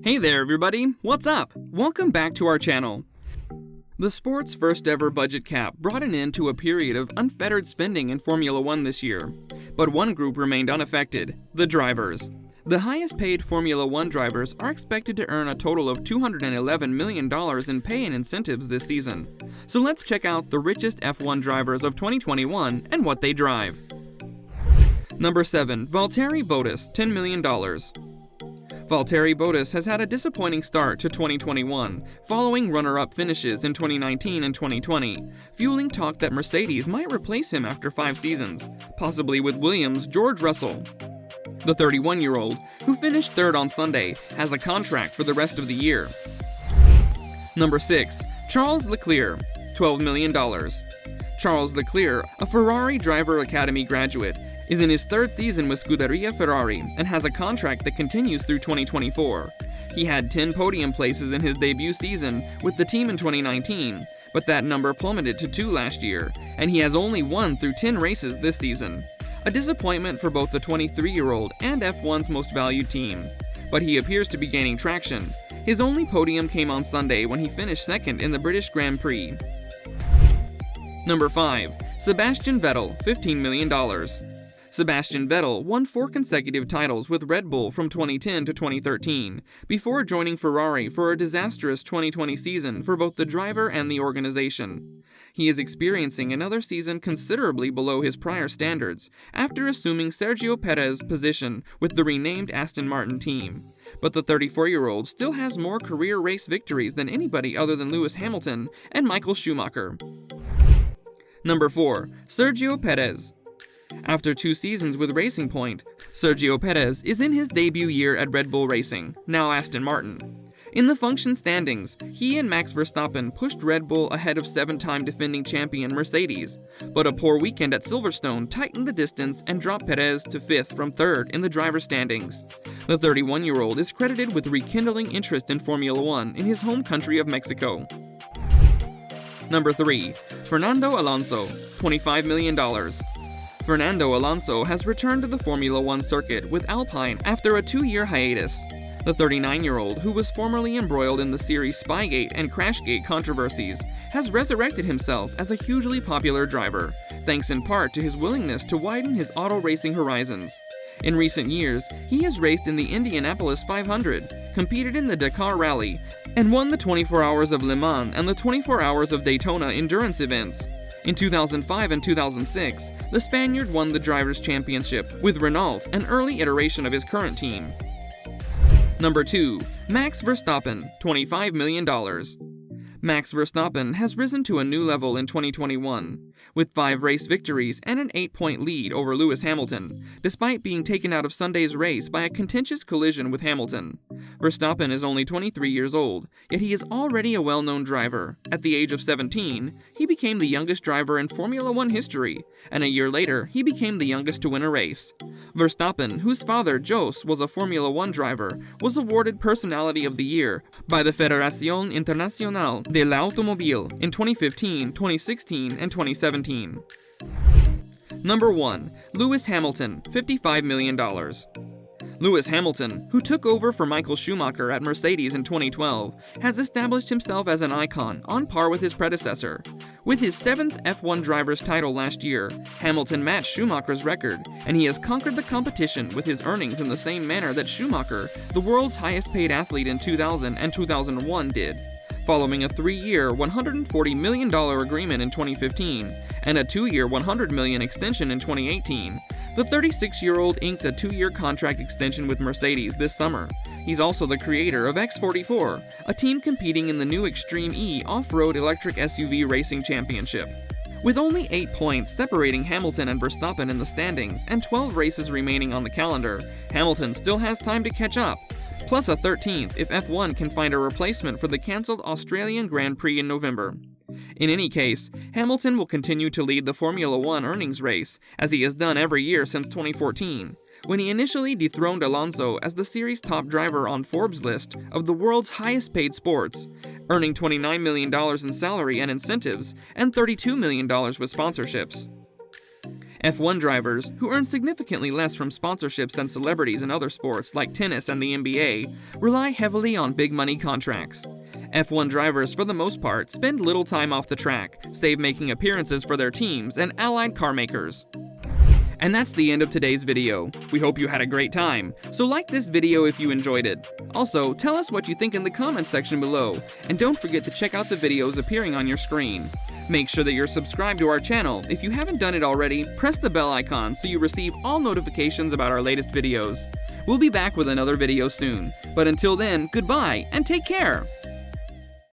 Hey there everybody, what's up? Welcome back to our channel. The sport's first ever budget cap brought an end to a period of unfettered spending in Formula One this year. But one group remained unaffected, the drivers. The highest paid Formula One drivers are expected to earn a total of $211 million in pay and incentives this season. So let's check out the richest F1 drivers of 2021 and what they drive. Number 7. Valtteri Bottas, $10 million. Valtteri Bottas has had a disappointing start to 2021, following runner-up finishes in 2019 and 2020, fueling talk that Mercedes might replace him after 5 seasons, possibly with Williams' George Russell. The 31-year-old, who finished third on Sunday, has a contract for the rest of the year. Number 6. Charles Leclerc, $12 million. Charles Leclerc, a Ferrari Driver Academy graduate, is in his third season with Scuderia Ferrari and has a contract that continues through 2024. He had 10 podium places in his debut season with the team in 2019, but that number plummeted to 2 last year, and he has only won through 10 races this season. A disappointment for both the 23-year-old and F1's most valued team. But he appears to be gaining traction. His only podium came on Sunday when he finished second in the British Grand Prix. Number 5. Sebastian Vettel, $15 million. Sebastian Vettel won 4 consecutive titles with Red Bull from 2010 to 2013, before joining Ferrari for a disastrous 2020 season for both the driver and the organization. He is experiencing another season considerably below his prior standards, after assuming Sergio Perez's position with the renamed Aston Martin team. But the 34-year-old still has more career race victories than anybody other than Lewis Hamilton and Michael Schumacher. Number 4. Sergio Perez. After 2 seasons with Racing Point, Sergio Perez is in his debut year at Red Bull Racing, now Aston Martin. In the function standings, he and Max Verstappen pushed Red Bull ahead of 7-time defending champion Mercedes, but a poor weekend at Silverstone tightened the distance and dropped Perez to 5th from 3rd in the driver standings. The 31-year-old is credited with rekindling interest in Formula One in his home country of Mexico. Number 3. Fernando Alonso, $25 million. Fernando Alonso has returned to the Formula One circuit with Alpine after a 2-year hiatus. The 39-year-old, who was formerly embroiled in the series Spygate and Crashgate controversies, has resurrected himself as a hugely popular driver, thanks in part to his willingness to widen his auto racing horizons. In recent years, he has raced in the Indianapolis 500, competed in the Dakar Rally, and won the 24 Hours of Le Mans and the 24 Hours of Daytona endurance events. In 2005 and 2006, the Spaniard won the Drivers' Championship with Renault, an early iteration of his current team. Number 2. Max Verstappen, $25 million. Max Verstappen has risen to a new level in 2021, with 5 race victories and an 8-point lead over Lewis Hamilton, despite being taken out of Sunday's race by a contentious collision with Hamilton. Verstappen is only 23 years old, yet he is already a well-known driver. At the age of 17, he became the youngest driver in Formula One history, and a year later, he became the youngest to win a race. Verstappen, whose father, Jos, was a Formula One driver, was awarded Personality of the Year by the Federación Internacional del Automóvil in 2015, 2016, and 2017. Number 1. Lewis Hamilton, $55 million. Lewis Hamilton, who took over for Michael Schumacher at Mercedes in 2012, has established himself as an icon on par with his predecessor. With his 7th F1 driver's title last year, Hamilton matched Schumacher's record, and he has conquered the competition with his earnings in the same manner that Schumacher, the world's highest-paid athlete in 2000 and 2001, did. Following a 3-year, $140 million agreement in 2015 and a 2-year, $100 million extension in 2018, the 36-year-old inked a 2-year contract extension with Mercedes this summer. He's also the creator of X44, a team competing in the new Extreme E off-road electric SUV racing championship. With only 8 points separating Hamilton and Verstappen in the standings and 12 races remaining on the calendar, Hamilton still has time to catch up, plus a 13th if F1 can find a replacement for the cancelled Australian Grand Prix in November. In any case, Hamilton will continue to lead the Formula One earnings race, as he has done every year since 2014, when he initially dethroned Alonso as the series' top driver on Forbes' list of the world's highest-paid sports, earning $29 million in salary and incentives and $32 million with sponsorships. F1 drivers, who earn significantly less from sponsorships than celebrities in other sports like tennis and the NBA, rely heavily on big money contracts. F1 drivers, for the most part, spend little time off the track, save making appearances for their teams and allied car makers. And that's the end of today's video. We hope you had a great time, so like this video if you enjoyed it. Also, tell us what you think in the comments section below, and don't forget to check out the videos appearing on your screen. Make sure that you're subscribed to our channel. If you haven't done it already, press the bell icon so you receive all notifications about our latest videos. We'll be back with another video soon, but until then, goodbye and take care!